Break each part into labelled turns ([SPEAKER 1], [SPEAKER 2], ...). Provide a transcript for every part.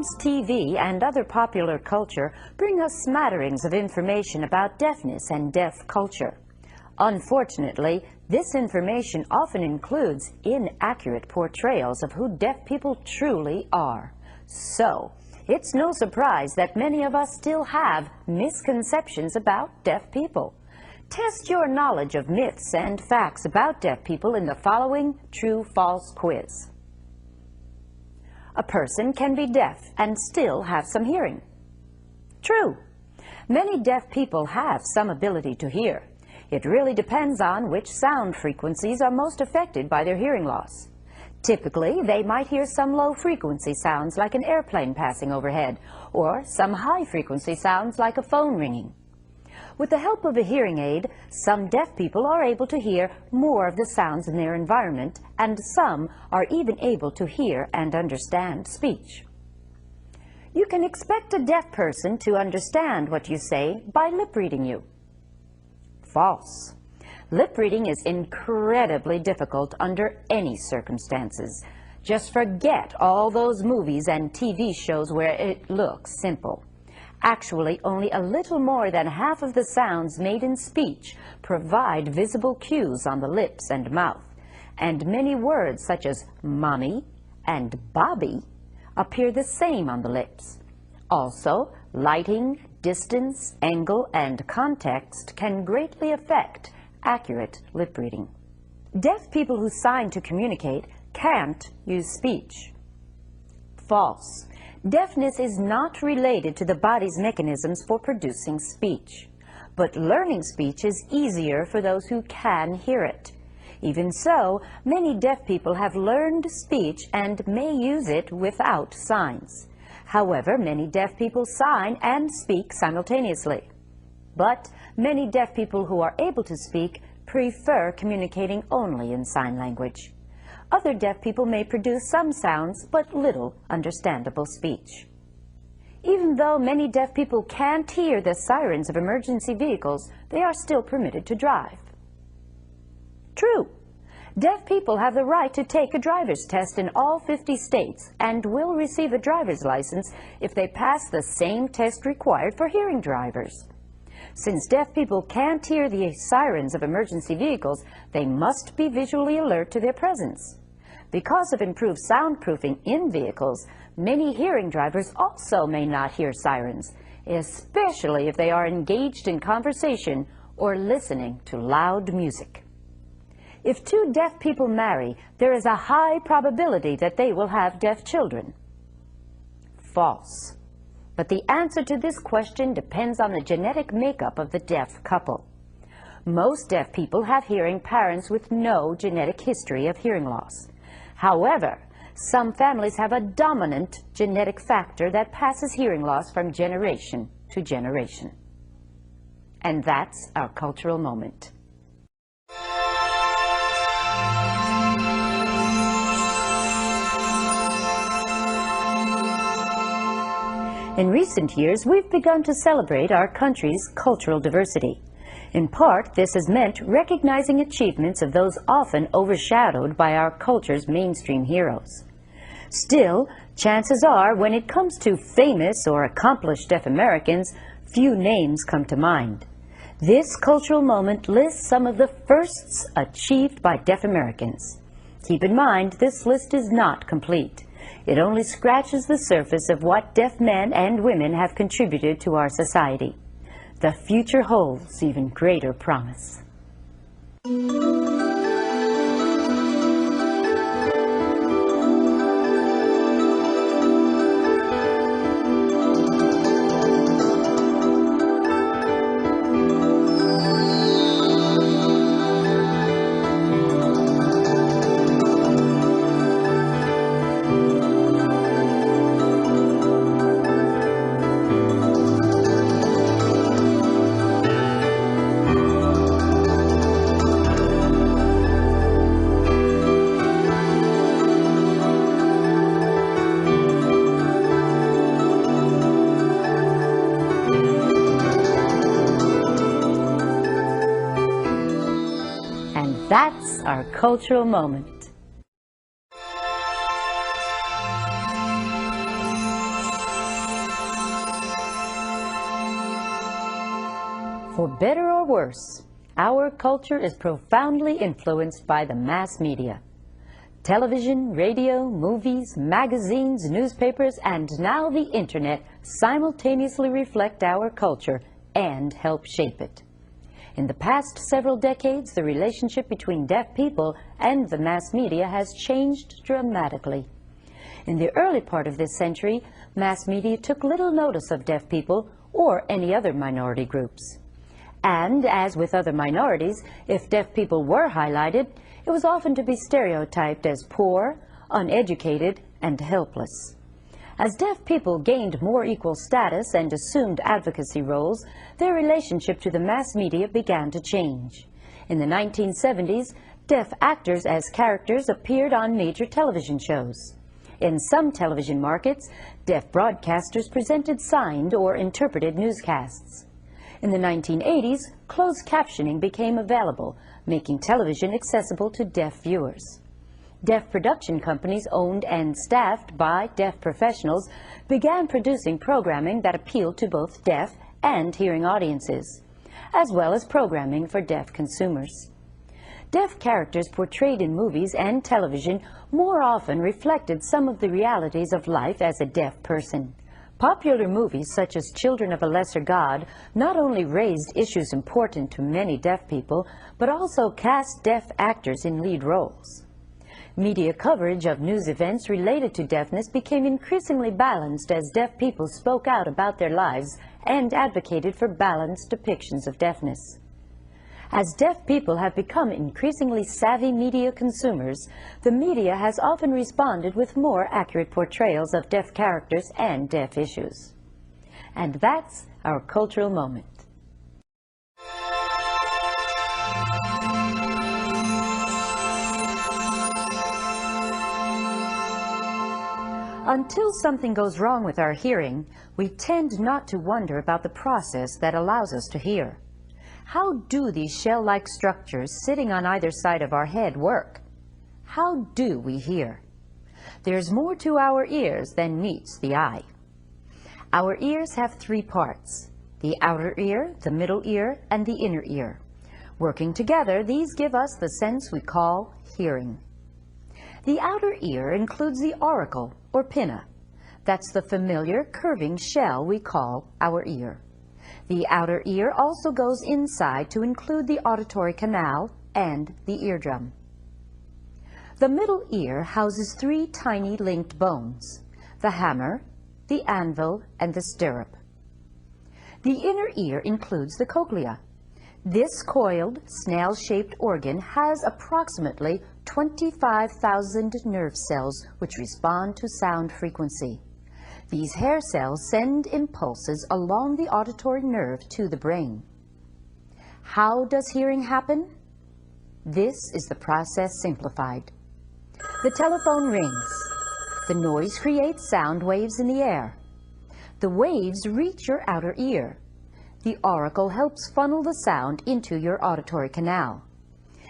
[SPEAKER 1] Films, TV, and other popular culture bring us smatterings of information about deafness and deaf culture. Unfortunately, this information often includes inaccurate portrayals of who deaf people truly are. So, it's no surprise that many of us still have misconceptions about deaf people. Test your knowledge of myths and facts about deaf people in the following true-false quiz. A person can be deaf and still have some hearing. True. Many deaf people have some ability to hear. It really depends on which sound frequencies are most affected by their hearing loss. Typically, they might hear some low-frequency sounds like an airplane passing overhead, or some high-frequency sounds like a phone ringing. With the help of a hearing aid, some deaf people are able to hear more of the sounds in their environment, and some are even able to hear and understand speech. You can expect a deaf person to understand what you say by lip reading you. False. Lip reading is incredibly difficult under any circumstances. Just forget all those movies and TV shows where it looks simple. Actually, only a little more than half of the sounds made in speech provide visible cues on the lips and mouth, and many words such as mommy and Bobby appear the same on the lips. Also, lighting, distance, angle, and context can greatly affect accurate lip reading. Deaf people who sign to communicate can't use speech. False. Deafness is not related to the body's mechanisms for producing speech, but learning speech is easier for those who can hear it. Even so, many deaf people have learned speech and may use it without signs. However, many deaf people sign and speak simultaneously. But many deaf people who are able to speak prefer communicating only in sign language. Other deaf people may produce some sounds, but little understandable speech. Even though many deaf people can't hear the sirens of emergency vehicles, they are still permitted to drive. True. Deaf people have the right to take a driver's test in all 50 states and will receive a driver's license if they pass the same test required for hearing drivers. Since deaf people can't hear the sirens of emergency vehicles, they must be visually alert to their presence. Because of improved soundproofing in vehicles, many hearing drivers also may not hear sirens, especially if they are engaged in conversation or listening to loud music. If two deaf people marry, there is a high probability that they will have deaf children. False. But the answer to this question depends on the genetic makeup of the deaf couple. Most deaf people have hearing parents with no genetic history of hearing loss. However, some families have a dominant genetic factor that passes hearing loss from generation to generation. And that's our cultural moment. In recent years, we've begun to celebrate our country's cultural diversity. In part, this has meant recognizing achievements of those often overshadowed by our culture's mainstream heroes. Still, chances are, when it comes to famous or accomplished deaf Americans, few names come to mind. This cultural moment lists some of the firsts achieved by deaf Americans. Keep in mind, this list is not complete. It only scratches the surface of what deaf men and women have contributed to our society. The future holds even greater promise. That's our cultural moment. For better or worse, our culture is profoundly influenced by the mass media. Television, radio, movies, magazines, newspapers, and now the Internet simultaneously reflect our culture and help shape it. In the past several decades, the relationship between deaf people and the mass media has changed dramatically. In the early part of this century, mass media took little notice of deaf people or any other minority groups. And, as with other minorities, if deaf people were highlighted, it was often to be stereotyped as poor, uneducated, and helpless. As deaf people gained more equal status and assumed advocacy roles, their relationship to the mass media began to change. In the 1970s, deaf actors as characters appeared on major television shows. In some television markets, deaf broadcasters presented signed or interpreted newscasts. In the 1980s, closed captioning became available, making television accessible to deaf viewers. Deaf production companies owned and staffed by deaf professionals began producing programming that appealed to both deaf and hearing audiences, as well as programming for deaf consumers. Deaf characters portrayed in movies and television more often reflected some of the realities of life as a deaf person. Popular movies such as Children of a Lesser God not only raised issues important to many deaf people, but also cast deaf actors in lead roles. Media coverage of news events related to deafness became increasingly balanced as deaf people spoke out about their lives and advocated for balanced depictions of deafness. As deaf people have become increasingly savvy media consumers, the media has often responded with more accurate portrayals of deaf characters and deaf issues. And that's our cultural moment. Until something goes wrong with our hearing, we tend not to wonder about the process that allows us to hear. How do these shell-like structures sitting on either side of our head work? How do we hear? There's more to our ears than meets the eye. Our ears have three parts: the outer ear, the middle ear, and the inner ear. Working together, these give us the sense we call hearing. The outer ear includes the auricle, or pinna. That's the familiar curving shell we call our ear. The outer ear also goes inside to include the auditory canal and the eardrum. The middle ear houses three tiny linked bones: the hammer, the anvil, and the stirrup. The inner ear includes the cochlea. This coiled, snail-shaped organ has approximately 25,000 nerve cells which respond to sound frequency. These hair cells send impulses along the auditory nerve to the brain. How does hearing happen? This is the process simplified. The telephone rings. The noise creates sound waves in the air. The waves reach your outer ear. The auricle helps funnel the sound into your auditory canal.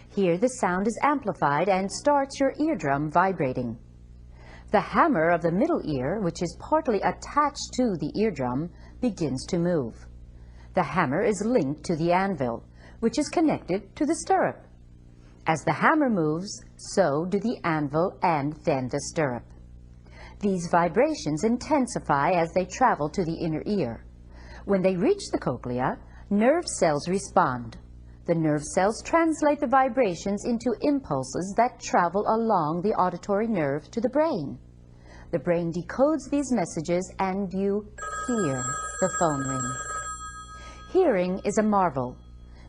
[SPEAKER 1] Here the sound is amplified and starts your eardrum vibrating. The hammer of the middle ear, which is partly attached to the eardrum, begins to move. The hammer is linked to the anvil, which is connected to the stirrup. As the hammer moves, so do the anvil and then the stirrup. These vibrations intensify as they travel to the inner ear. When they reach the cochlea, nerve cells respond. The nerve cells translate the vibrations into impulses that travel along the auditory nerve to the brain. The brain decodes these messages and you hear the phone ring. Hearing is a marvel,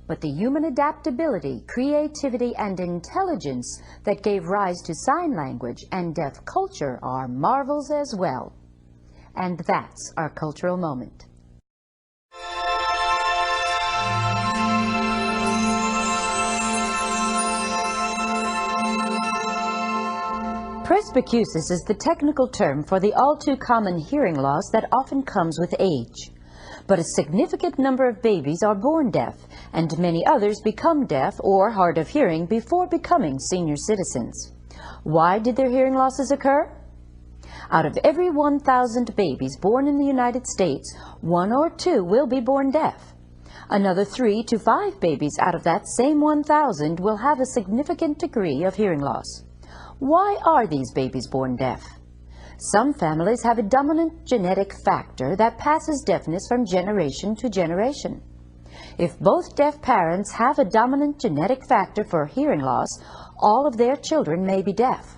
[SPEAKER 1] but the human adaptability, creativity, and intelligence that gave rise to sign language and deaf culture are marvels as well. And that's our cultural moment. Presbycusis is the technical term for the all-too-common hearing loss that often comes with age. But a significant number of babies are born deaf, and many others become deaf or hard of hearing before becoming senior citizens. Why did their hearing losses occur? Out of every 1,000 babies born in the United States, 1 or 2 will be born deaf. Another 3 to 5 babies out of that same 1,000 will have a significant degree of hearing loss. Why are these babies born deaf? Some families have a dominant genetic factor that passes deafness from generation to generation. If both deaf parents have a dominant genetic factor for hearing loss, all of their children may be deaf.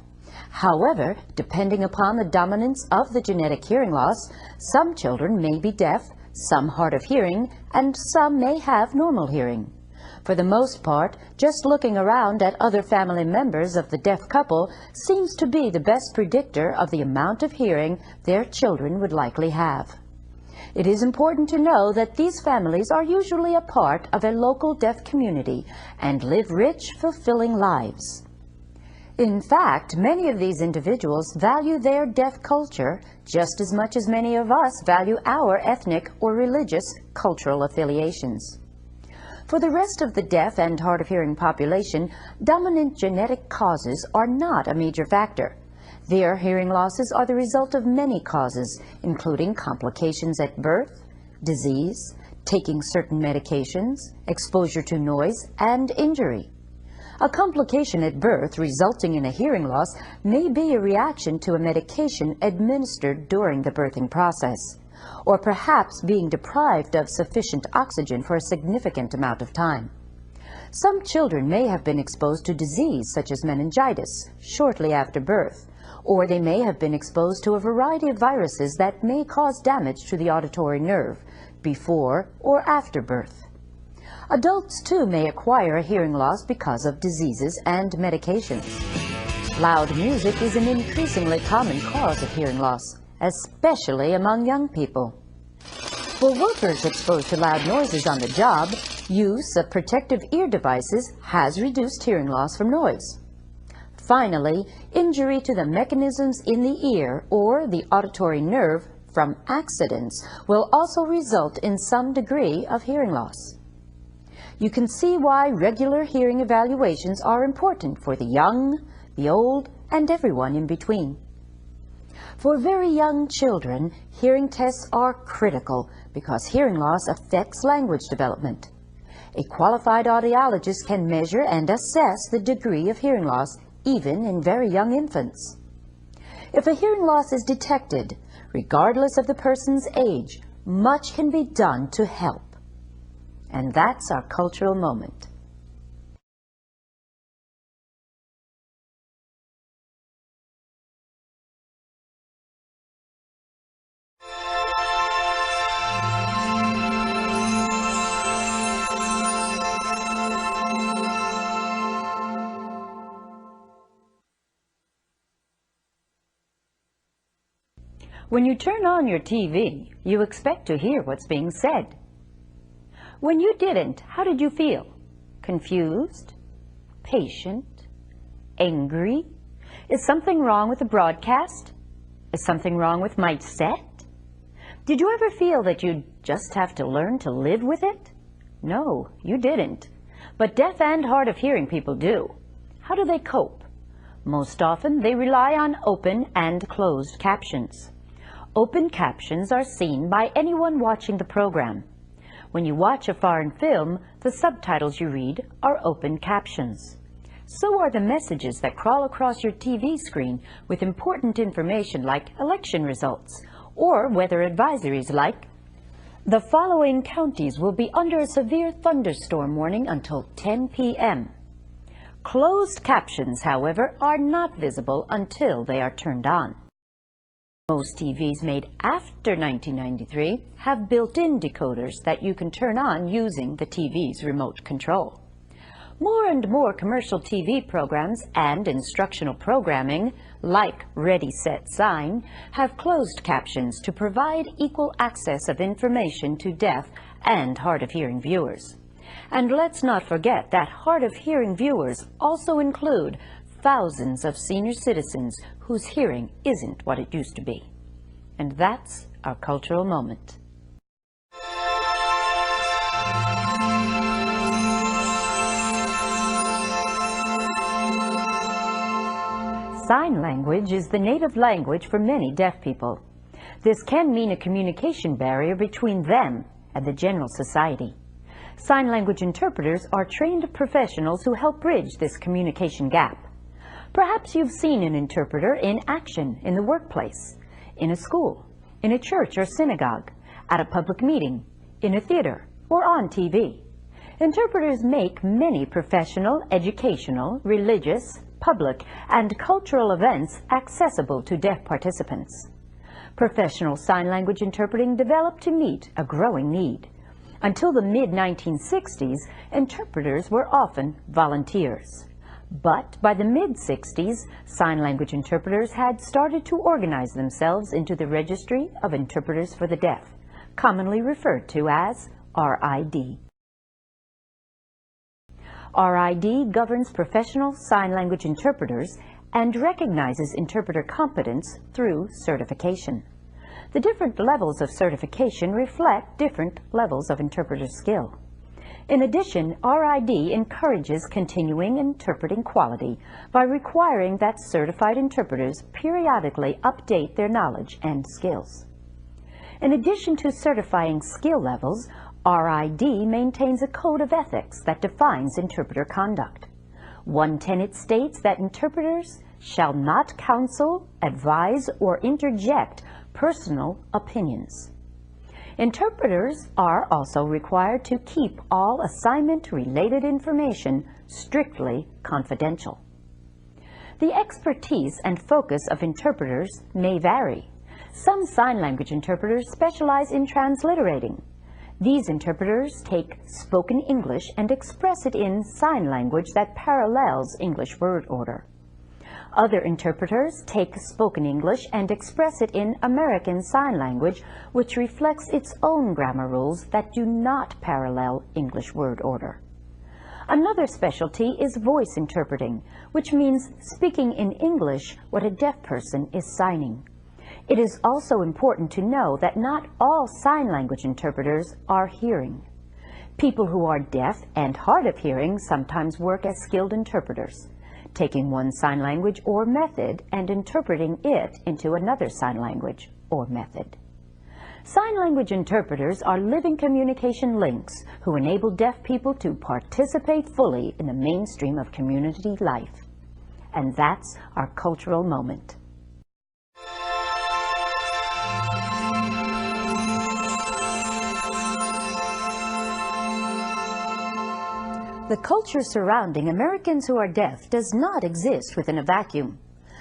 [SPEAKER 1] However, depending upon the dominance of the genetic hearing loss, some children may be deaf, some hard of hearing, and some may have normal hearing. For the most part, just looking around at other family members of the deaf couple seems to be the best predictor of the amount of hearing their children would likely have. It is important to know that these families are usually a part of a local deaf community and live rich, fulfilling lives. In fact, many of these individuals value their deaf culture just as much as many of us value our ethnic or religious cultural affiliations. For the rest of the deaf and hard of hearing population, dominant genetic causes are not a major factor. Their hearing losses are the result of many causes, including complications at birth, disease, taking certain medications, exposure to noise, and injury. A complication at birth resulting in a hearing loss may be a reaction to a medication administered during the birthing process, or perhaps being deprived of sufficient oxygen for a significant amount of time. Some children may have been exposed to disease such as meningitis shortly after birth, or they may have been exposed to a variety of viruses that may cause damage to the auditory nerve before or after birth. Adults, too, may acquire a hearing loss because of diseases and medications. Loud music is an increasingly common cause of hearing loss, especially among young people. For workers exposed to loud noises on the job, use of protective ear devices has reduced hearing loss from noise. Finally, injury to the mechanisms in the ear or the auditory nerve from accidents will also result in some degree of hearing loss. You can see why regular hearing evaluations are important for the young, the old, and everyone in between. For very young children, hearing tests are critical because hearing loss affects language development. A qualified audiologist can measure and assess the degree of hearing loss even in very young infants. If a hearing loss is detected, regardless of the person's age, much can be done to help. And that's our cultural moment. When you turn on your TV, you expect to hear what's being said. When you didn't, how did you feel? Confused? Patient? Angry? Is something wrong with the broadcast? Is something wrong with my set? Did you ever feel that you just have to learn to live with it? No, you didn't. But deaf and hard of hearing people do. How do they cope? Most often, they rely on open and closed captions. Open captions are seen by anyone watching the program. When you watch a foreign film, the subtitles you read are open captions. So are the messages that crawl across your TV screen with important information like election results or weather advisories like, "The following counties will be under a severe thunderstorm warning until 10 p.m. Closed captions, however, are not visible until they are turned on. Most TVs made after 1993 have built-in decoders that you can turn on using the TV's remote control. More and more commercial TV programs and instructional programming, like Ready, Set, Sign, have closed captions to provide equal access of information to deaf and hard-of-hearing viewers. And let's not forget that hard-of-hearing viewers also include thousands of senior citizens whose hearing isn't what it used to be. And that's our cultural moment. Sign language is the native language for many deaf people. This can mean a communication barrier between them and the general society. Sign language interpreters are trained professionals who help bridge this communication gap. Perhaps you've seen an interpreter in action in the workplace, in a school, in a church or synagogue, at a public meeting, in a theater, or on TV. Interpreters make many professional, educational, religious, public, and cultural events accessible to deaf participants. Professional sign language interpreting developed to meet a growing need. Until the mid-1960s, interpreters were often volunteers. But by the mid-60s, sign language interpreters had started to organize themselves into the Registry of Interpreters for the Deaf, commonly referred to as RID. RID governs professional sign language interpreters and recognizes interpreter competence through certification. The different levels of certification reflect different levels of interpreter skill. In addition, RID encourages continuing interpreting quality by requiring that certified interpreters periodically update their knowledge and skills. In addition to certifying skill levels, RID maintains a code of ethics that defines interpreter conduct. One tenet states that interpreters shall not counsel, advise, or interject personal opinions. Interpreters are also required to keep all assignment-related information strictly confidential. The expertise and focus of interpreters may vary. Some sign language interpreters specialize in transliterating. These interpreters take spoken English and express it in sign language that parallels English word order. Other interpreters take spoken English and express it in American Sign Language, which reflects its own grammar rules that do not parallel English word order. Another specialty is voice interpreting, which means speaking in English what a deaf person is signing. It is also important to know that not all sign language interpreters are hearing. People who are deaf and hard of hearing sometimes work as skilled interpreters, taking one sign language or method and interpreting it into another sign language or method. Sign language interpreters are living communication links who enable deaf people to participate fully in the mainstream of community life. And that's our cultural moment. The culture surrounding Americans who are deaf does not exist within a vacuum.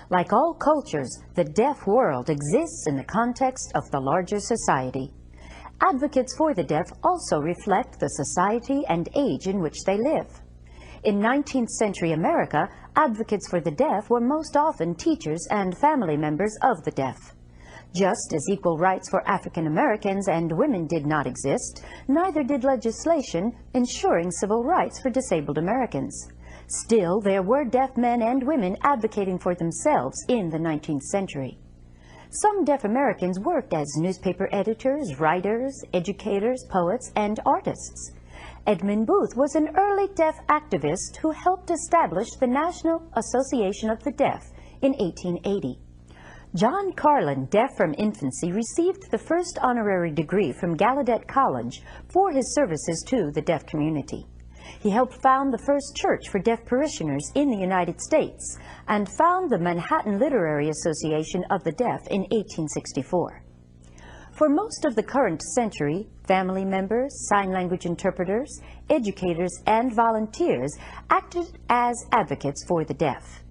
[SPEAKER 1] Like all cultures, the deaf world exists in the context of the larger society. Advocates for the deaf also reflect the society and age in which they live. In 19th century America, advocates for the deaf were most often teachers and family members of the deaf. Just as equal rights for African Americans and women did not exist, neither did legislation ensuring civil rights for disabled Americans. Still, there were deaf men and women advocating for themselves in the 19th century. Some deaf Americans worked as newspaper editors, writers, educators, poets, and artists. Edmund Booth was an early deaf activist who helped establish the National Association of the Deaf in 1880. John Carlin, deaf from infancy, received the first honorary degree from Gallaudet College for his services to the deaf community. He helped found the first church for deaf parishioners in the United States and found the Manhattan Literary Association of the Deaf in 1864. For most of the current century, family members, sign language interpreters, educators, and volunteers acted as advocates for the deaf.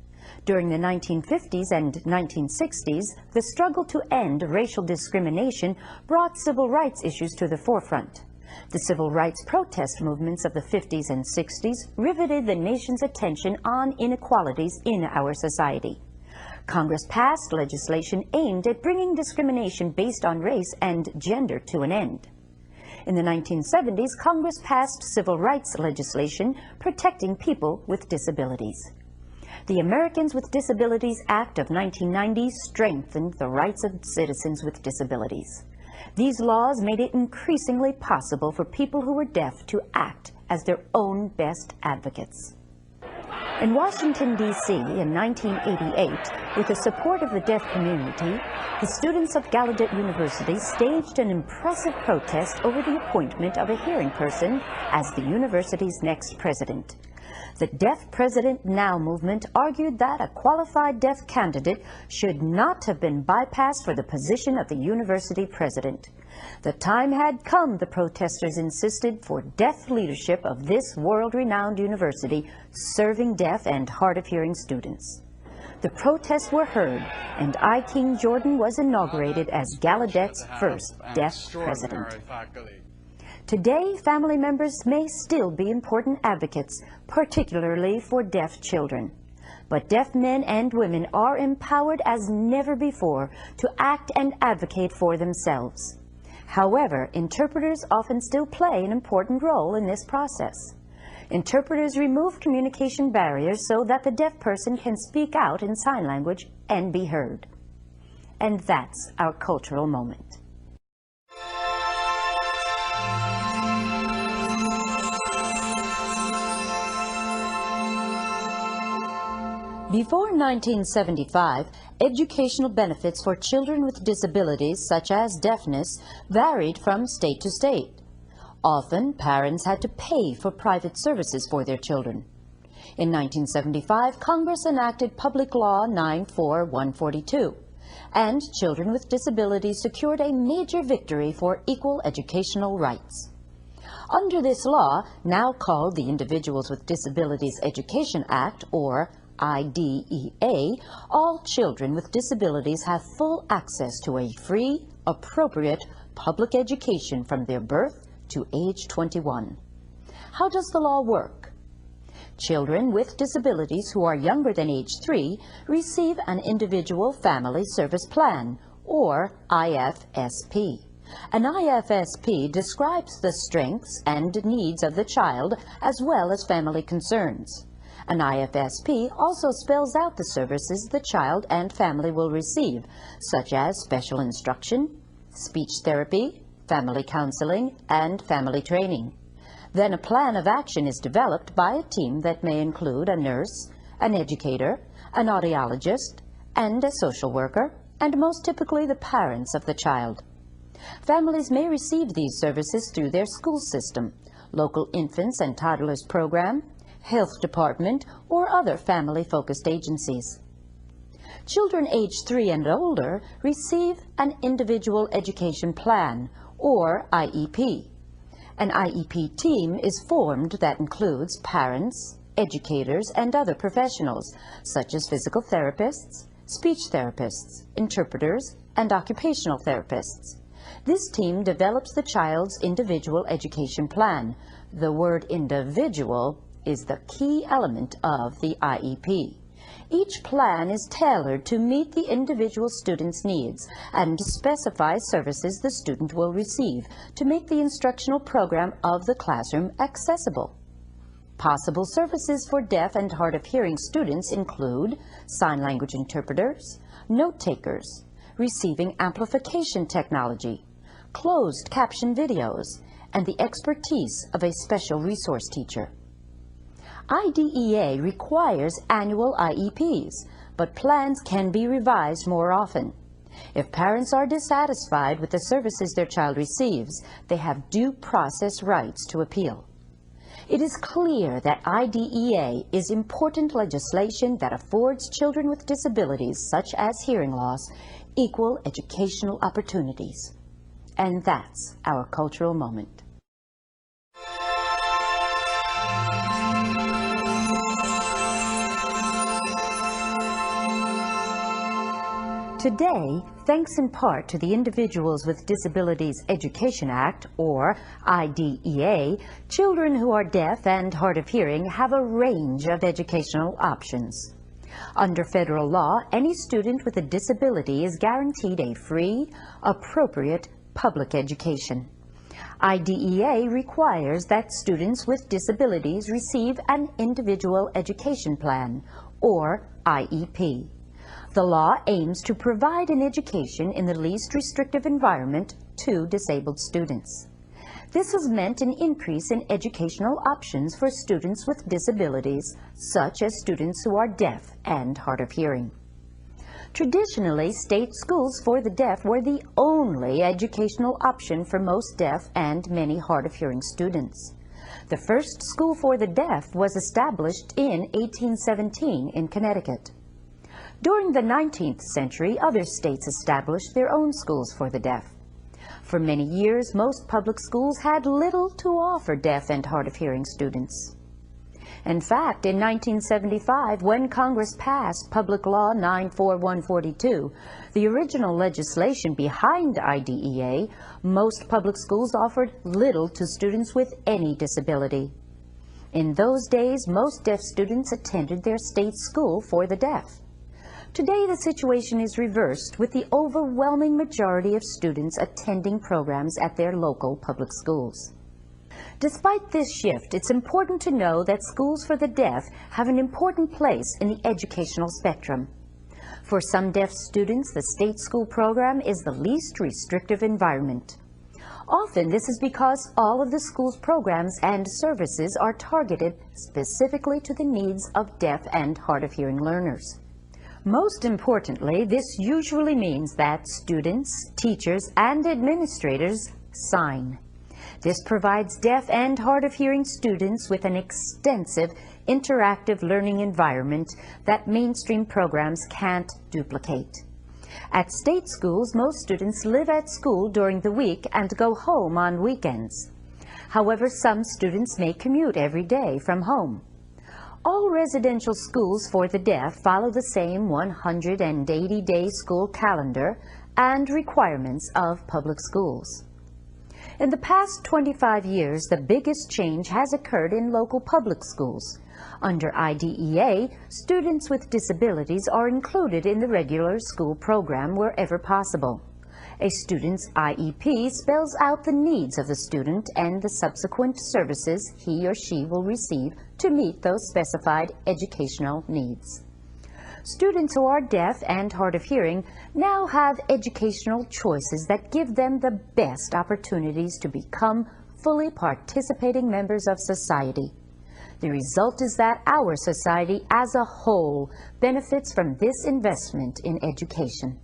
[SPEAKER 1] During the 1950s and 1960s, the struggle to end racial discrimination brought civil rights issues to the forefront. The civil rights protest movements of the 50s and 60s riveted the nation's attention on inequalities in our society. Congress passed legislation aimed at bringing discrimination based on race and gender to an end. In the 1970s, Congress passed civil rights legislation protecting people with disabilities. The Americans with Disabilities Act of 1990 strengthened the rights of citizens with disabilities. These laws made it increasingly possible for people who were deaf to act as their own best advocates. In Washington, D.C. in 1988, with the support of the deaf community, the students of Gallaudet University staged an impressive protest over the appointment of a hearing person as the university's next president. The Deaf President Now movement argued that a qualified deaf candidate should not have been bypassed for the position of the university president. The time had come, the protesters insisted, for deaf leadership of this world-renowned university serving deaf and hard-of-hearing students. The protests were heard, and I. King Jordan was inaugurated as Gallaudet's first deaf president. Today, family members may still be important advocates, particularly for deaf children. But deaf men and women are empowered as never before to act and advocate for themselves. However, interpreters often still play an important role in this process. Interpreters remove communication barriers so that the deaf person can speak out in sign language and be heard. And that's our cultural moment. Before 1975, educational benefits for children with disabilities such as deafness varied from state to state. Often, parents had to pay for private services for their children. In 1975, Congress enacted Public Law 94142, and children with disabilities secured a major victory for equal educational rights. Under this law, now called the Individuals with Disabilities Education Act, or IDEA, all children with disabilities have full access to a free, appropriate public education from their birth to age 21. How does the law work? Children with disabilities who are younger than age 3 receive an Individual Family Service Plan, or IFSP. An IFSP describes the strengths and needs of the child as well as family concerns. An IFSP also spells out the services the child and family will receive, such as special instruction, speech therapy, family counseling, and family training. Then a plan of action is developed by a team that may include a nurse, an educator, an audiologist, and a social worker, and most typically the parents of the child. Families may receive these services through their school system, local infants and toddlers program, health department, or other family-focused agencies. Children aged 3 and older receive an Individual Education Plan, or IEP. An IEP team is formed that includes parents, educators, and other professionals, such as physical therapists, speech therapists, interpreters, and occupational therapists. This team develops the child's individual education plan. The word individual is the key element of the IEP. Each plan is tailored to meet the individual student's needs and specifies services the student will receive to make the instructional program of the classroom accessible. Possible services for deaf and hard-of-hearing students include sign language interpreters, note takers, receiving amplification technology, closed caption videos, and the expertise of a special resource teacher. IDEA requires annual IEPs, but plans can be revised more often. If parents are dissatisfied with the services their child receives, they have due process rights to appeal. It is clear that IDEA is important legislation that affords children with disabilities, such as hearing loss, equal educational opportunities. And that's our cultural moment. Today, thanks in part to the Individuals with Disabilities Education Act, or IDEA, children who are deaf and hard of hearing have a range of educational options. Under federal law, any student with a disability is guaranteed a free, appropriate public education. IDEA requires that students with disabilities receive an Individual Education Plan, or IEP. The law aims to provide an education in the least restrictive environment to disabled students. This has meant an increase in educational options for students with disabilities, such as students who are deaf and hard of hearing. Traditionally, state schools for the deaf were the only educational option for most deaf and many hard of hearing students. The first school for the deaf was established in 1817 in Connecticut. During the 19th century, other states established their own schools for the deaf. For many years, most public schools had little to offer deaf and hard of hearing students. In fact, in 1975, when Congress passed Public Law 94142, the original legislation behind IDEA, most public schools offered little to students with any disability. In those days, most deaf students attended their state school for the deaf. Today, the situation is reversed, with the overwhelming majority of students attending programs at their local public schools. Despite this shift, it's important to know that schools for the deaf have an important place in the educational spectrum. For some deaf students, the state school program is the least restrictive environment. Often, this is because all of the school's programs and services are targeted specifically to the needs of deaf and hard of hearing learners. Most importantly, this usually means that students, teachers, and administrators sign. This provides deaf and hard of hearing students with an extensive interactive learning environment that mainstream programs can't duplicate. At state schools, most students live at school during the week and go home on weekends. However, some students may commute every day from home. All residential schools for the deaf follow the same 180-day school calendar and requirements of public schools. In the past 25 years, the biggest change has occurred in local public schools. Under IDEA, students with disabilities are included in the regular school program wherever possible. A student's IEP spells out the needs of the student and the subsequent services he or she will receive to meet those specified educational needs. Students who are deaf and hard of hearing now have educational choices that give them the best opportunities to become fully participating members of society. The result is that our society as a whole benefits from this investment in education.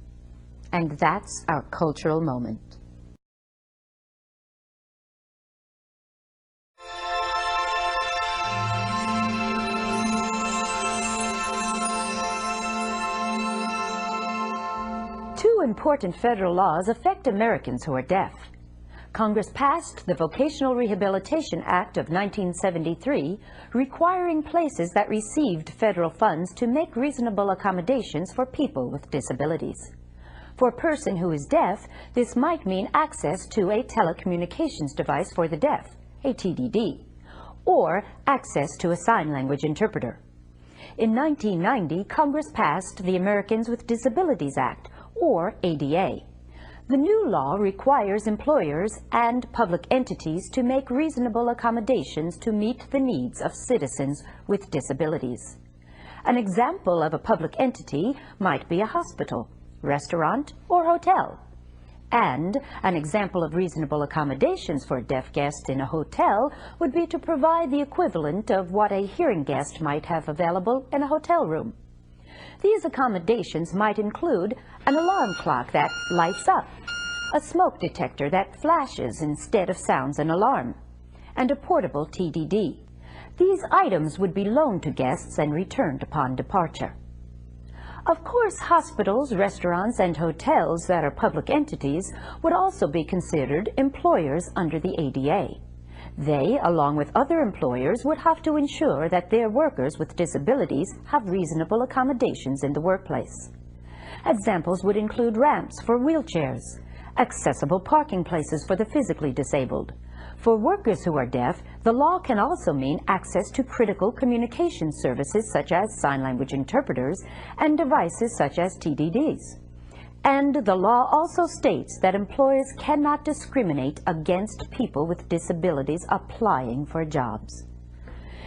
[SPEAKER 1] And that's our cultural moment. Two important federal laws affect Americans who are deaf. Congress passed the Vocational Rehabilitation Act of 1973, requiring places that received federal funds to make reasonable accommodations for people with disabilities. For a person who is deaf, this might mean access to a telecommunications device for the deaf, a TDD, or access to a sign language interpreter. In 1990, Congress passed the Americans with Disabilities Act, or ADA. The new law requires employers and public entities to make reasonable accommodations to meet the needs of citizens with disabilities. An example of a public entity might be a hospital, restaurant, or hotel. And an example of reasonable accommodations for a deaf guest in a hotel would be to provide the equivalent of what a hearing guest might have available in a hotel room. These accommodations might include an alarm clock that lights up, a smoke detector that flashes instead of sounds an alarm, and a portable TDD. These items would be loaned to guests and returned upon departure. Of course, hospitals, restaurants, and hotels that are public entities would also be considered employers under the ADA. They, along with other employers, would have to ensure that their workers with disabilities have reasonable accommodations in the workplace. Examples would include ramps for wheelchairs, accessible parking places for the physically disabled. For workers who are deaf, the law can also mean access to critical communication services such as sign language interpreters and devices such as TDDs. And the law also states that employers cannot discriminate against people with disabilities applying for jobs.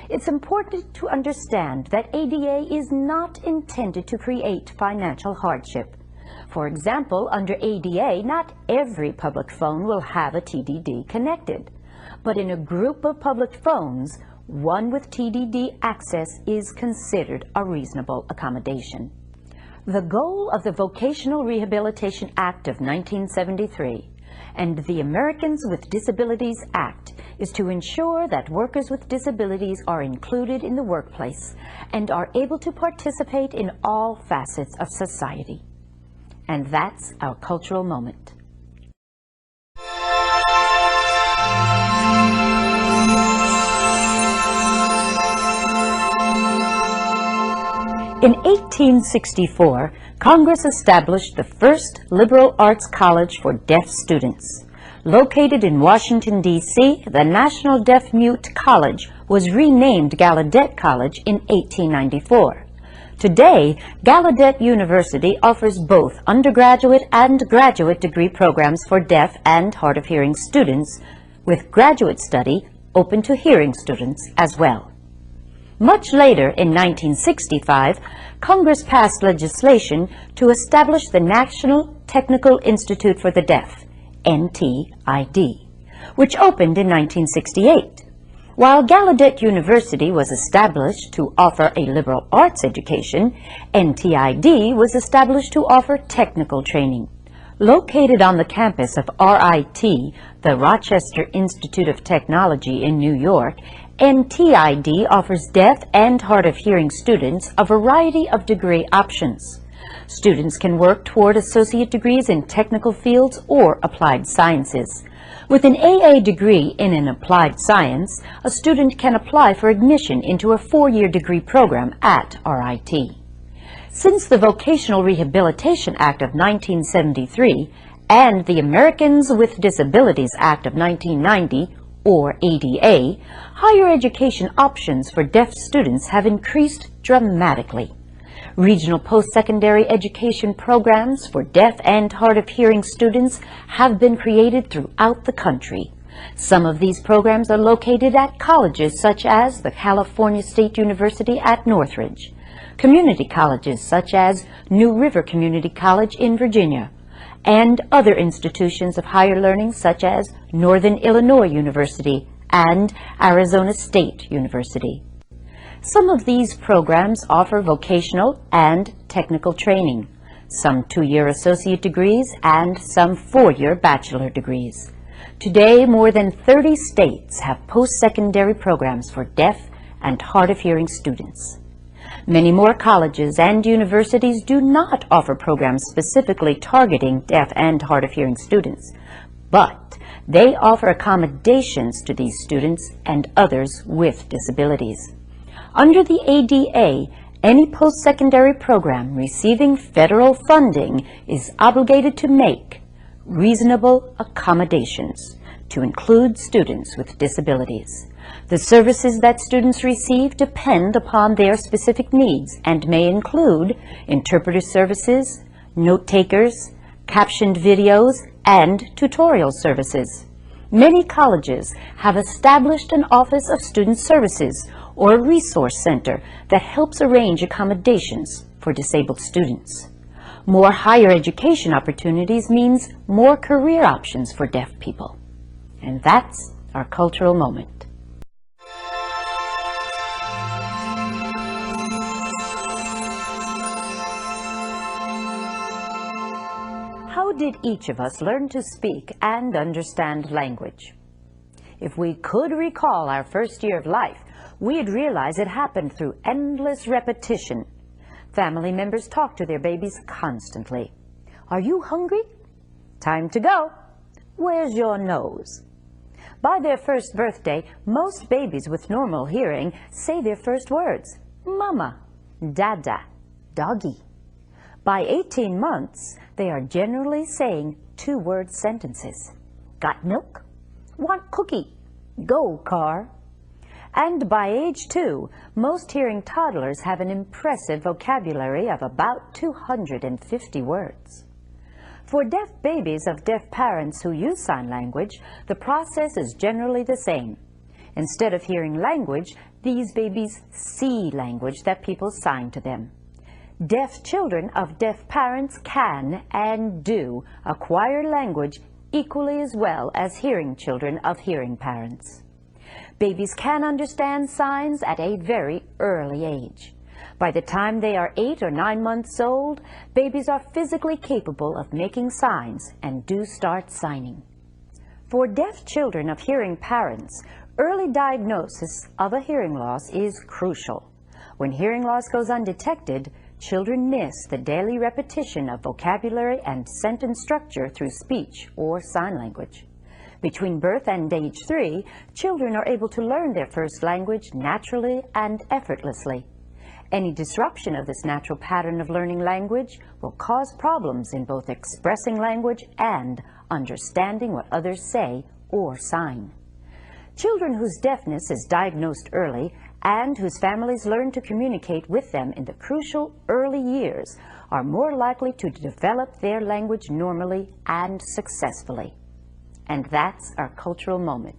[SPEAKER 1] It's important to understand that ADA is not intended to create financial hardship. For example, under ADA, not every public phone will have a TDD connected. but in a group of public phones, one with TDD access is considered a reasonable accommodation. The goal of the Vocational Rehabilitation Act of 1973 and the Americans with Disabilities Act is to ensure that workers with disabilities are included in the workplace and are able to participate in all facets of society. And that's our cultural moment. In 1864, Congress established the first liberal arts college for deaf students. Located in Washington, D.C., the National Deaf Mute College was renamed Gallaudet College in 1894. Today, Gallaudet University offers both undergraduate and graduate degree programs for deaf and hard of hearing students, with graduate study open to hearing students as well. Much later, in 1965, Congress passed legislation to establish the National Technical Institute for the Deaf, NTID, which opened in 1968. While Gallaudet University was established to offer a liberal arts education, NTID was established to offer technical training. Located on the campus of RIT, the Rochester Institute of Technology in New York, NTID offers deaf and hard of hearing students a variety of degree options. Students can work toward associate degrees in technical fields or applied sciences. With an AA degree in an applied science, a student can apply for admission into a 4-year degree program at RIT. Since the Vocational Rehabilitation Act of 1973 and the Americans with Disabilities Act of 1990, or ADA, higher education options for deaf students have increased dramatically. Regional post-secondary education programs for deaf and hard of hearing students have been created throughout the country. Some of these programs are located at colleges such as the California State University at Northridge, community colleges such as New River Community College in Virginia, and other institutions of higher learning such as Northern Illinois University and Arizona State University. Some of these programs offer vocational and technical training, some 2-year associate degrees and some 4-year bachelor degrees. Today, more than 30 states have post-secondary programs for deaf and hard of hearing students. Many more colleges and universities do not offer programs specifically targeting deaf and hard of hearing students, but they offer accommodations to these students and others with disabilities. Under the ADA, any post-secondary program receiving federal funding is obligated to make reasonable accommodations to include students with disabilities. The services that students receive depend upon their specific needs and may include interpreter services, note takers, captioned videos, and tutorial services. Many colleges have established an Office of Student Services or a resource center that helps arrange accommodations for disabled students. More higher education opportunities means more career options for deaf people. And that's our cultural moment. How did each of us learn to speak and understand language? If we could recall our first year of life, we'd realize it happened through endless repetition. Family members talk to their babies constantly. Are you hungry? Time to go. Where's your nose? By their first birthday, most babies with normal hearing say their first words, mama, dada, doggy. By 18 months, they are generally saying 2-word sentences. Got milk? Want cookie? Go, car. And by age 2, most hearing toddlers have an impressive vocabulary of about 250 words. For deaf babies of deaf parents who use sign language, the process is generally the same. Instead of hearing language, these babies see language that people sign to them. Deaf children of deaf parents can and do acquire language equally as well as hearing children of hearing parents. Babies can understand signs at a very early age. By the time they are 8 or 9 months old, babies are physically capable of making signs and do start signing. For deaf children of hearing parents, early diagnosis of a hearing loss is crucial. When hearing loss goes undetected, children miss the daily repetition of vocabulary and sentence structure through speech or sign language. Between birth and age 3, children are able to learn their first language naturally and effortlessly. Any disruption of this natural pattern of learning language will cause problems in both expressing language and understanding what others say or sign. Children whose deafness is diagnosed early and whose families learn to communicate with them in the crucial early years are more likely to develop their language normally and successfully. And that's our cultural moment.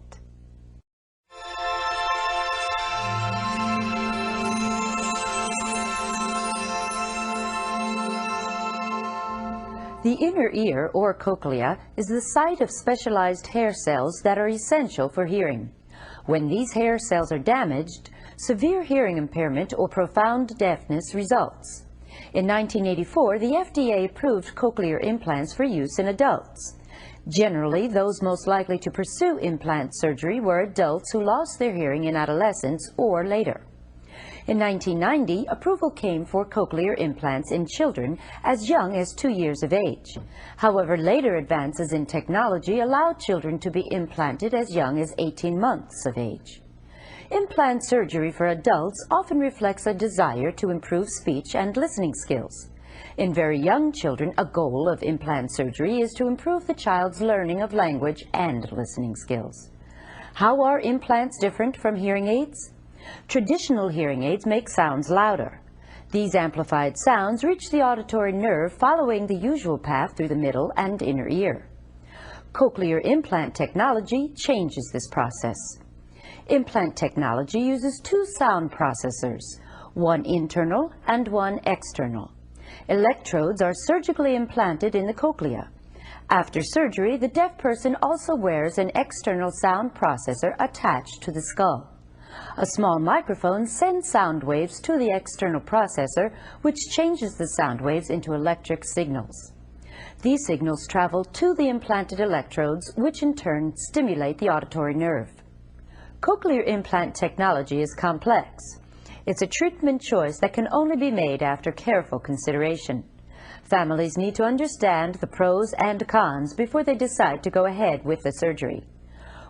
[SPEAKER 1] The inner ear, or cochlea, is the site of specialized hair cells that are essential for hearing. When these hair cells are damaged, severe hearing impairment or profound deafness results. In 1984, the FDA approved cochlear implants for use in adults. Generally, those most likely to pursue implant surgery were adults who lost their hearing in adolescence or later. In 1990, approval came for cochlear implants in children as young as 2 years of age. However, later advances in technology allowed children to be implanted as young as 18 months of age. Implant surgery for adults often reflects a desire to improve speech and listening skills. In very young children, a goal of implant surgery is to improve the child's learning of language and listening skills. How are implants different from hearing aids? Traditional hearing aids make sounds louder. These amplified sounds reach the auditory nerve following the usual path through the middle and inner ear. Cochlear implant technology changes this process. Implant technology uses 2 sound processors, one internal and one external. Electrodes are surgically implanted in the cochlea. After surgery, the deaf person also wears an external sound processor attached to the skull. A small microphone sends sound waves to the external processor, which changes the sound waves into electric signals. These signals travel to the implanted electrodes, which in turn stimulate the auditory nerve. Cochlear implant technology is complex. It's a treatment choice that can only be made after careful consideration. Families need to understand the pros and cons before they decide to go ahead with the surgery.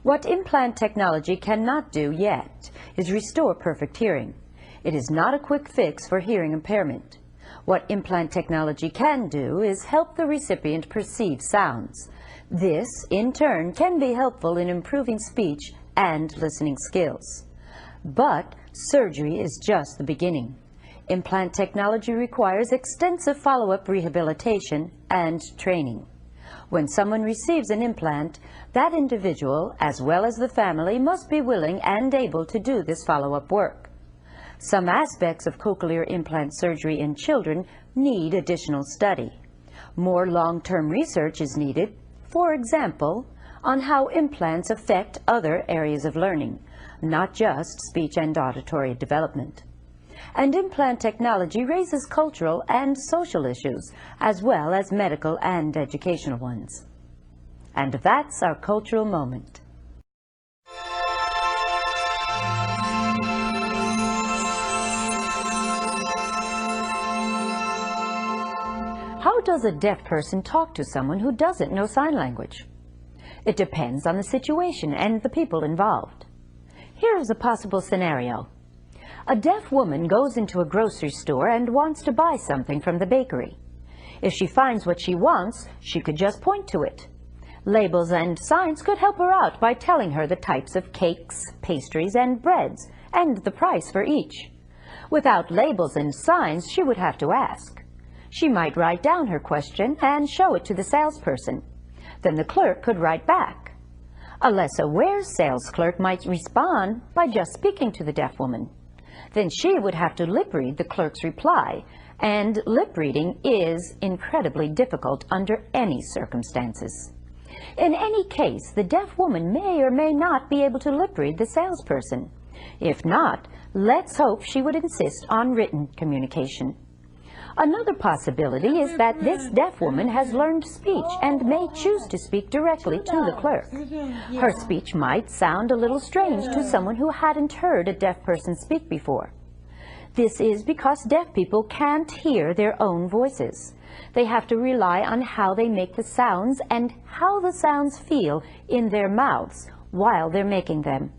[SPEAKER 1] What implant technology cannot do yet is restore perfect hearing. It is not a quick fix for hearing impairment. What implant technology can do is help the recipient perceive sounds. This, in turn, can be helpful in improving speech and listening skills. But surgery is just the beginning. Implant technology requires extensive follow-up rehabilitation and training. When someone receives an implant, that individual, as well as the family, must be willing and able to do this follow-up work. Some aspects of cochlear implant surgery in children need additional study. More long-term research is needed, for example, on how implants affect other areas of learning, not just speech and auditory development. And implant technology raises cultural and social issues, as well as medical and educational ones. And that's our cultural moment. How does a deaf person talk to someone who doesn't know sign language? It depends on the situation and the people involved. Here's a possible scenario. A deaf woman goes into a grocery store and wants to buy something from the bakery. If she finds what she wants, she could just point to it. Labels and signs could help her out by telling her the types of cakes, pastries, and breads, and the price for each. Without labels and signs, she would have to ask. She might write down her question and show it to the salesperson. Then the clerk could write back. A less aware sales clerk might respond by just speaking to the deaf woman. Then she would have to lip read the clerk's reply, and lip reading is incredibly difficult under any circumstances. In any case, the deaf woman may or may not be able to lip read the salesperson. If not, let's hope she would insist on written communication. Another possibility is that this deaf woman has learned speech and may choose to speak directly to the clerk. Her speech might sound a little strange to someone who hadn't heard a deaf person speak before. This is because deaf people can't hear their own voices. They have to rely on how they make the sounds and how the sounds feel in their mouths while they're making them.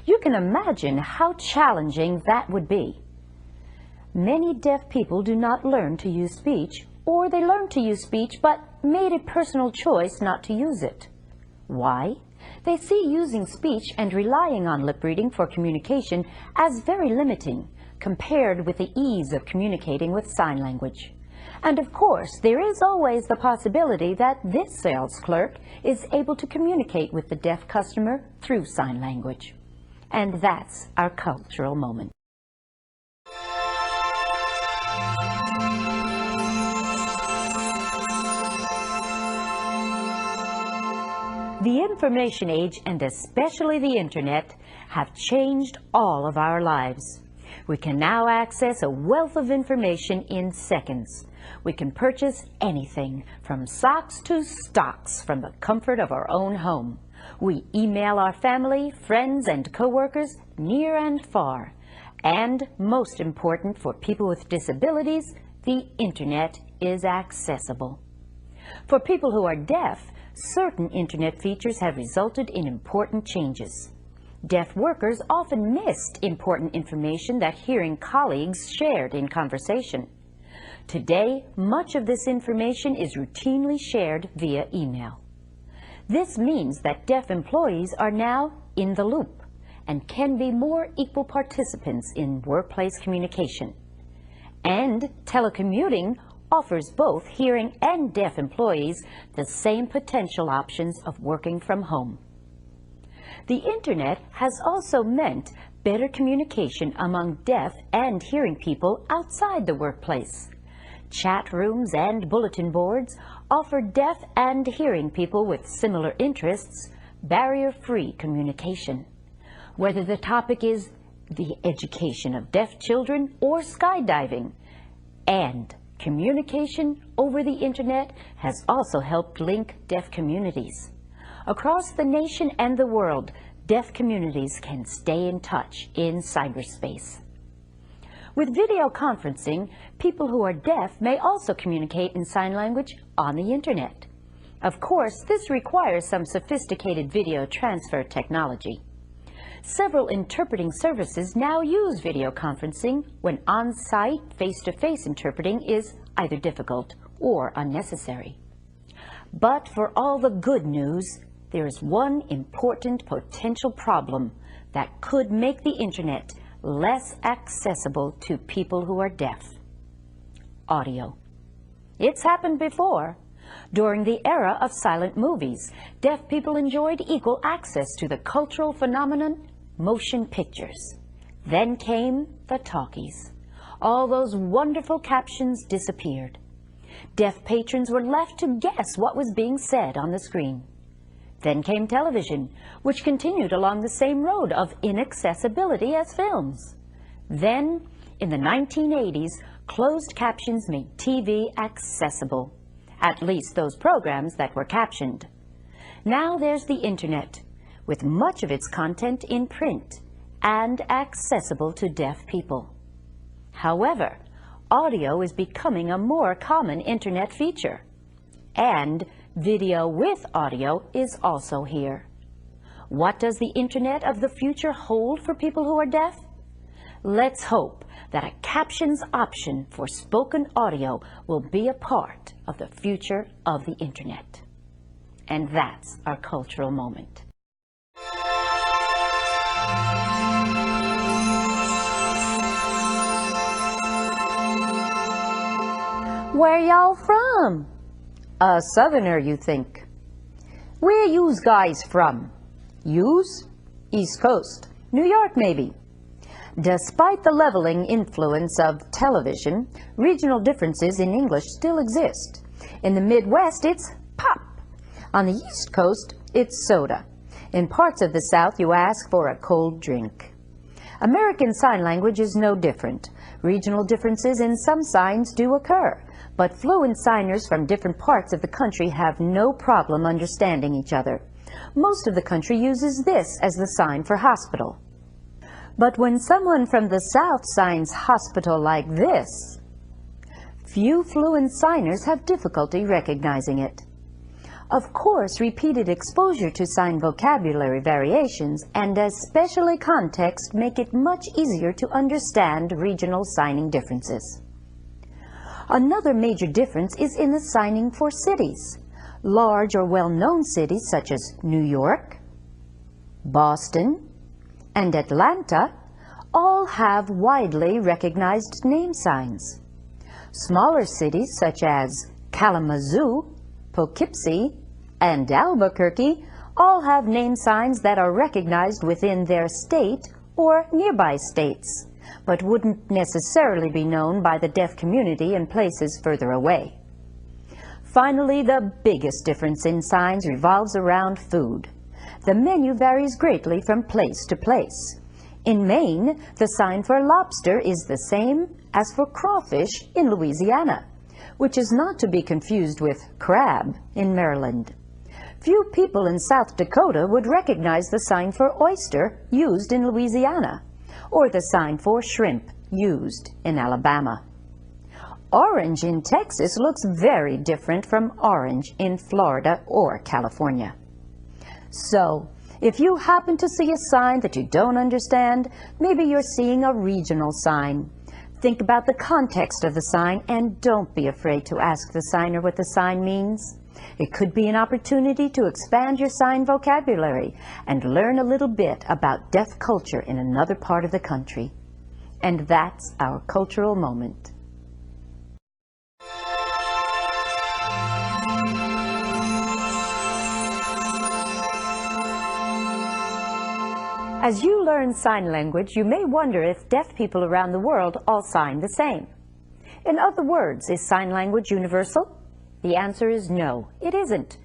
[SPEAKER 1] You can imagine how challenging that would be. Many deaf people do not learn to use speech, or they learn to use speech but made a personal choice not to use it. Why? They see using speech and relying on lip reading for communication as very limiting compared with the ease of communicating with sign language. And of course, there is always the possibility that this sales clerk is able to communicate with the deaf customer through sign language. And that's our cultural moment. The information age, and especially the internet, have changed all of our lives. We can now access a wealth of information in seconds. We can purchase anything, from socks to stocks, from the comfort of our own home. We email our family, friends, and coworkers near and far. And most important for people with disabilities, the internet is accessible. For people who are deaf, certain internet features have resulted in important changes. Deaf workers often missed important information that hearing colleagues shared in conversation. Today, much of this information is routinely shared via email. This means that deaf employees are now in the loop and can be more equal participants in workplace communication. And telecommuting offers both hearing and deaf employees the same potential options of working from home. The internet has also meant better communication among deaf and hearing people outside the workplace. Chat rooms and bulletin boards offer deaf and hearing people with similar interests barrier-free communication. Whether the topic is the education of deaf children or skydiving, and communication over the internet has also helped link deaf communities. Across the nation and the world, deaf communities can stay in touch in cyberspace. With video conferencing, people who are deaf may also communicate in sign language on the internet. Of course, this requires some sophisticated video transfer technology. Several interpreting services now use video conferencing when on-site, face-to-face interpreting is either difficult or unnecessary. But for all the good news, there is one important potential problem that could make the internet less accessible to people who are deaf. Audio. It's happened before. During the era of silent movies, deaf people enjoyed equal access to the cultural phenomenon motion pictures. Then came the talkies. All those wonderful captions disappeared. Deaf patrons were left to guess what was being said on the screen. Then came television, which continued along the same road of inaccessibility as films. Then, in the 1980s, closed captions made TV accessible, at least those programs that were captioned. Now there's the internet, with much of its content in print and accessible to deaf people. However, audio is becoming a more common internet feature, and video with audio is also here. What does the internet of the future hold for people who are deaf? Let's hope that a captions option for spoken audio will be a part of the future of the internet. And that's our cultural moment. Where y'all from? A southerner, you think. Where yous guys from? Yous? East Coast. New York, maybe. Despite the leveling influence of television, regional differences in English still exist. In the Midwest, it's pop. On the East Coast, it's soda. In parts of the South, you ask for a cold drink. American Sign Language is no different. Regional differences in some signs do occur, but fluent signers from different parts of the country have no problem understanding each other. Most of the country uses this as the sign for hospital. But when someone from the South signs hospital like this, few fluent signers have difficulty recognizing it. Of course, repeated exposure to sign vocabulary variations and especially context make it much easier to understand regional signing differences. Another major difference is in the signing for cities. Large or well-known cities such as New York, Boston, and Atlanta all have widely recognized name signs. Smaller cities such as Kalamazoo, Poughkeepsie, and Albuquerque all have name signs that are recognized within their state or nearby states, but wouldn't necessarily be known by the deaf community in places further away. Finally, the biggest difference in signs revolves around food. The menu varies greatly from place to place. In Maine, the sign for lobster is the same as for crawfish in Louisiana, which is not to be confused with crab in Maryland. Few people in South Dakota would recognize the sign for oyster used in Louisiana, or the sign for shrimp used in Alabama. Orange in Texas looks very different from orange in Florida or California. So, if you happen to see a sign that you don't understand, maybe you're seeing a regional sign. Think about the context of the sign and don't be afraid to ask the signer what the sign means. It could be an opportunity to expand your sign vocabulary and learn a little bit about deaf culture in another part of the country. And that's our cultural moment. As you learn sign language, you may wonder if deaf people around the world all sign the same. In other words, is sign language universal? The answer is no, it isn't.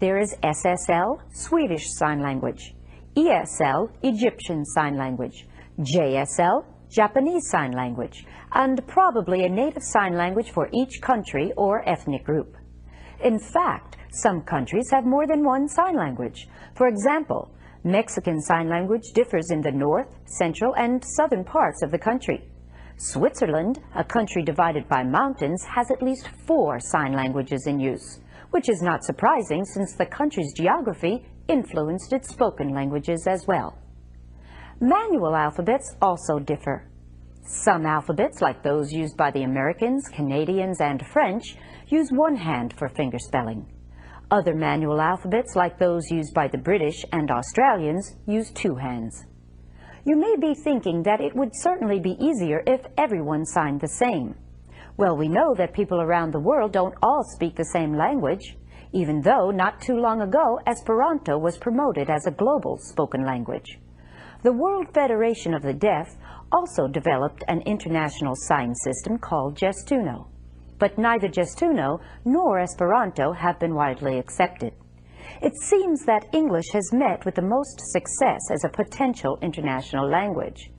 [SPEAKER 1] There is SSL, Swedish Sign Language, ESL, Egyptian Sign Language, JSL, Japanese Sign Language, and probably a native sign language for each country or ethnic group. In fact, some countries have more than one sign language. For example, Mexican Sign Language differs in the north, central, and southern parts of the country. Switzerland, a country divided by mountains, has at least 4 sign languages in use, which is not surprising since the country's geography influenced its spoken languages as well. Manual alphabets also differ. Some alphabets, like those used by the Americans, Canadians, and French, use one hand for fingerspelling. Other manual alphabets, like those used by the British and Australians, use 2 hands. You may be thinking that it would certainly be easier if everyone signed the same. Well, we know that people around the world don't all speak the same language, even though not too long ago Esperanto was promoted as a global spoken language. The World Federation of the Deaf also developed an international sign system called Gestuno. But neither Gestuno nor Esperanto have been widely accepted. It seems that English has met with the most success as a potential international language.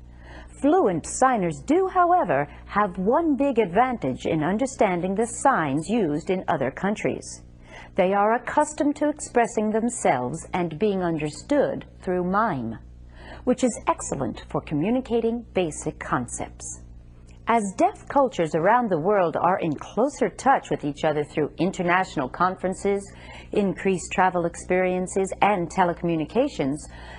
[SPEAKER 1] Fluent signers do, however, have one big advantage in understanding the signs used in other countries. They are accustomed to expressing themselves and being understood through mime, which is excellent for communicating basic concepts. As deaf cultures around the world are in closer touch with each other through international conferences, increased travel experiences, and telecommunications,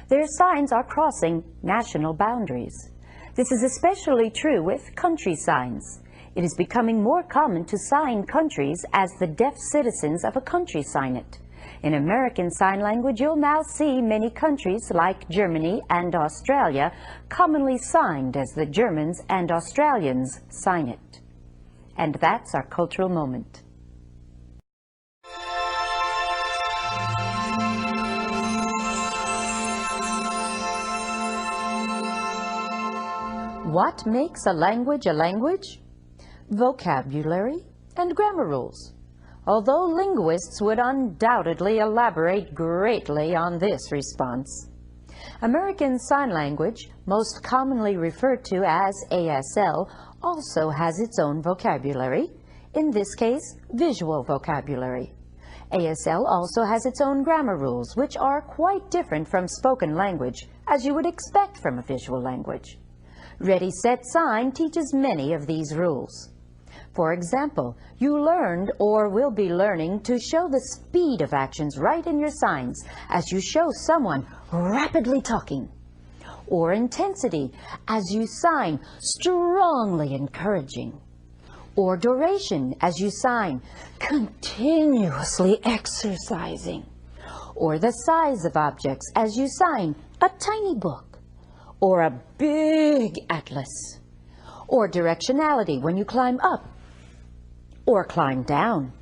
[SPEAKER 1] their signs are crossing national boundaries. This is especially true with country signs. It is becoming more common to sign countries as the deaf citizens of a country sign it. In American Sign Language, you'll now see many countries like Germany and Australia commonly signed as the Germans and Australians sign it. And that's our cultural moment. What makes a language a language? Vocabulary and grammar rules. although linguists would undoubtedly elaborate greatly on this response. American Sign Language, most commonly referred to as ASL, also has its own vocabulary, in this case, visual vocabulary. ASL also has its own grammar rules, which are quite different from spoken language, as you would expect from a visual language. Ready, Set, Sign teaches many of these rules. For example, you learned or will be learning to show the speed of actions right in your signs as you show someone rapidly talking, or intensity as you sign strongly encouraging, or duration as you sign continuously exercising, or the size of objects as you sign a tiny book or a big atlas, or directionality when you climb up or climb down.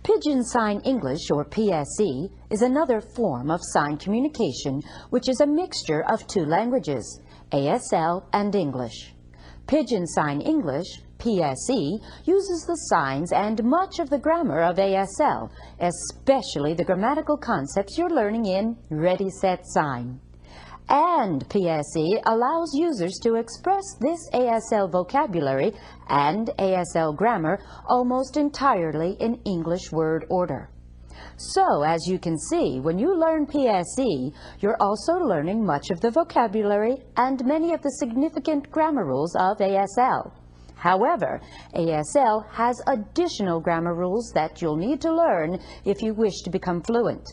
[SPEAKER 1] Pigeon Sign English, or PSE, is another form of sign communication which is a mixture of two languages, ASL and English. Pigeon Sign English, PSE, uses the signs and much of the grammar of ASL, especially the grammatical concepts you're learning in Ready, Set, Sign. And PSE allows users to express this ASL vocabulary and ASL grammar almost entirely in English word order. So, as you can see, when you learn PSE, you're also learning much of the vocabulary and many of the significant grammar rules of ASL. However, ASL has additional grammar rules that you'll need to learn if you wish to become fluent.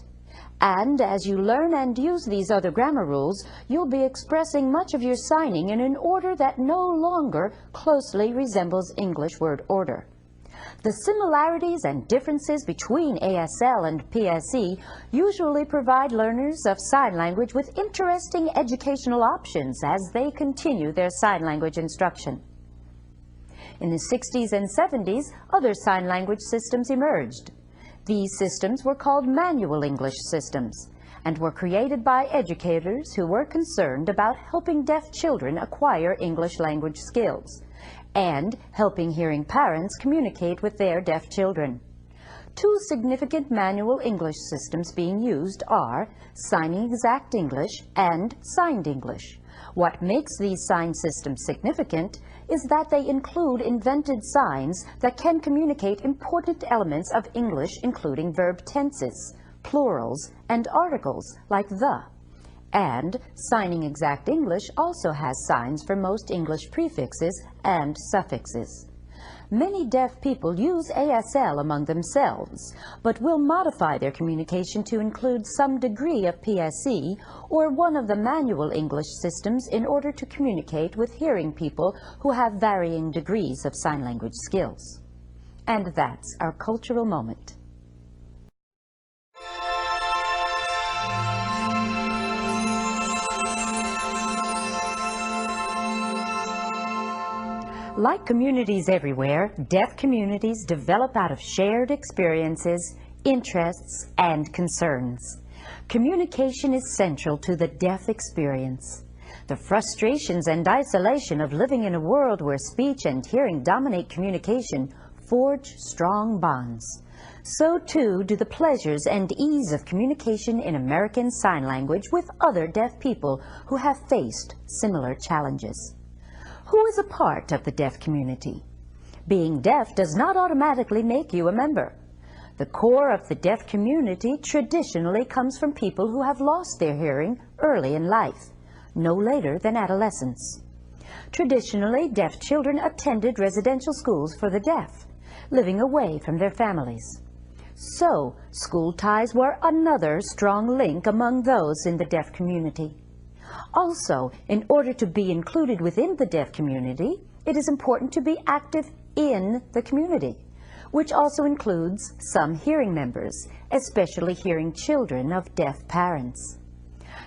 [SPEAKER 1] And as you learn and use these other grammar rules, you'll be expressing much of your signing in an order that no longer closely resembles English word order. The similarities and differences between ASL and PSE usually provide learners of sign language with interesting educational options as they continue their sign language instruction. In the 60s and 70s, other sign language systems emerged. These systems were called manual English systems and were created by educators who were concerned about helping deaf children acquire English language skills and helping hearing parents communicate with their deaf children. Two significant manual English systems being used are Signing Exact English and Signed English. What makes these sign systems significant is that they include invented signs that can communicate important elements of English, including verb tenses, plurals, and articles like the. And Signing Exact English also has signs for most English prefixes and suffixes. Many deaf people use ASL among themselves, but will modify their communication to include some degree of PSE or one of the manual English systems in order to communicate with hearing people who have varying degrees of sign language skills. And that's our cultural moment. Like communities everywhere, deaf communities develop out of shared experiences, interests, and concerns. Communication is central to the deaf experience. The frustrations and isolation of living in a world where speech and hearing dominate communication forge strong bonds. So too do the pleasures and ease of communication in American Sign Language with other deaf people who have faced similar challenges. Who is a part of the deaf community? Being deaf does not automatically make you a member. The core of the deaf community traditionally comes from people who have lost their hearing early in life, no later than adolescence. Traditionally, deaf children attended residential schools for the deaf, living away from their families. So, school ties were another strong link among those in the deaf community. Also, in order to be included within the deaf community, it is important to be active in the community, which also includes some hearing members, especially hearing children of deaf parents.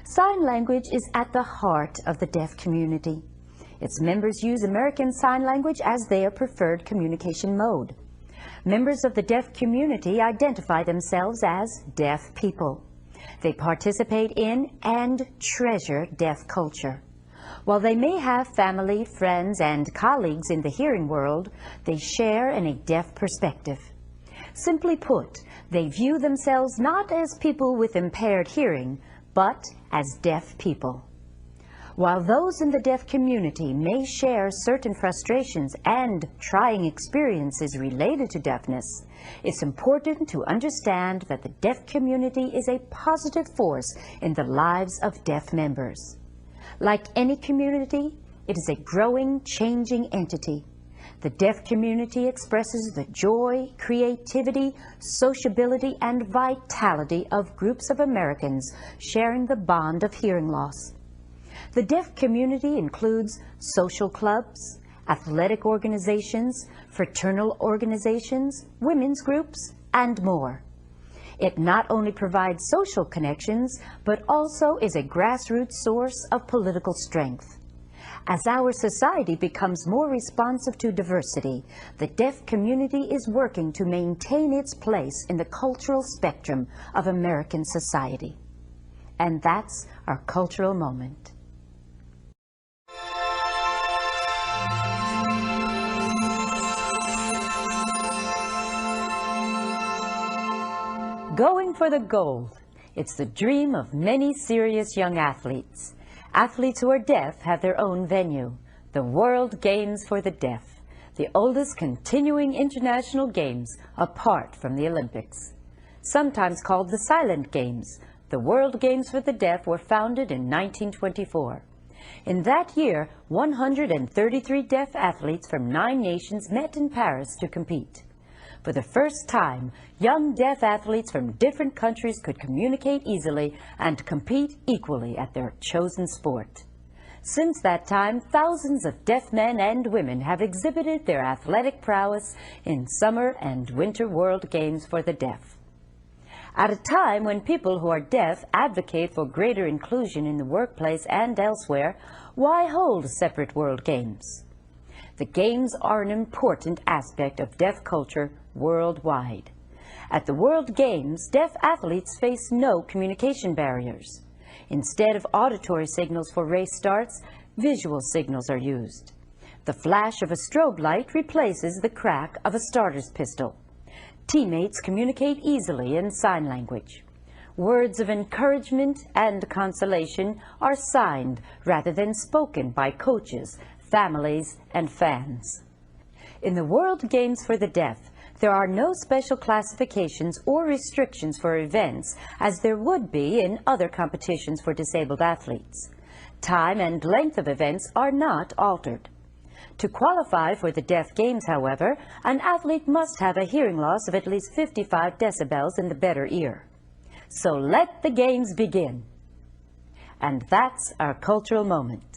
[SPEAKER 1] Sign language is at the heart of the deaf community. Its members use American Sign Language as their preferred communication mode. Members of the deaf community identify themselves as deaf people. They participate in and treasure deaf culture. While they may have family, friends, and colleagues in the hearing world, they share in a deaf perspective. Simply put, they view themselves not as people with impaired hearing, but as deaf people. While those in the deaf community may share certain frustrations and trying experiences related to deafness, it's important to understand that the deaf community is a positive force in the lives of deaf members. Like any community, it is a growing, changing entity. The deaf community expresses the joy, creativity, sociability, and vitality of groups of Americans sharing the bond of hearing loss. The deaf community includes social clubs, athletic organizations, fraternal organizations, women's groups, and more. It not only provides social connections, but also is a grassroots source of political strength. As our society becomes more responsive to diversity, the deaf community is working to maintain its place in the cultural spectrum of American society. And that's our cultural moment. Going for the gold. It's the dream of many serious young athletes. Athletes who are deaf have their own venue, the World Games for the Deaf, the oldest continuing international games apart from the Olympics. Sometimes called the Silent Games, the World Games for the Deaf were founded in 1924. In that year, 133 deaf athletes from 9 nations met in Paris to compete. For the first time, young deaf athletes from different countries could communicate easily and compete equally at their chosen sport. Since that time, thousands of deaf men and women have exhibited their athletic prowess in Summer and Winter World Games for the Deaf. At a time when people who are deaf advocate for greater inclusion in the workplace and elsewhere, why hold separate World Games? The Games are an important aspect of deaf culture worldwide. At the World Games, deaf athletes face no communication barriers. Instead of auditory signals for race starts, visual signals are used. The flash of a strobe light replaces the crack of a starter's pistol. Teammates communicate easily in sign language. Words of encouragement and consolation are signed rather than spoken by coaches, families, and fans. In the World Games for the Deaf, there are no special classifications or restrictions for events as there would be in other competitions for disabled athletes. Time and length of events are not altered. To qualify for the Deaf Games, however, an athlete must have a hearing loss of at least 55 decibels in the better ear. So let the games begin. And that's our cultural moment.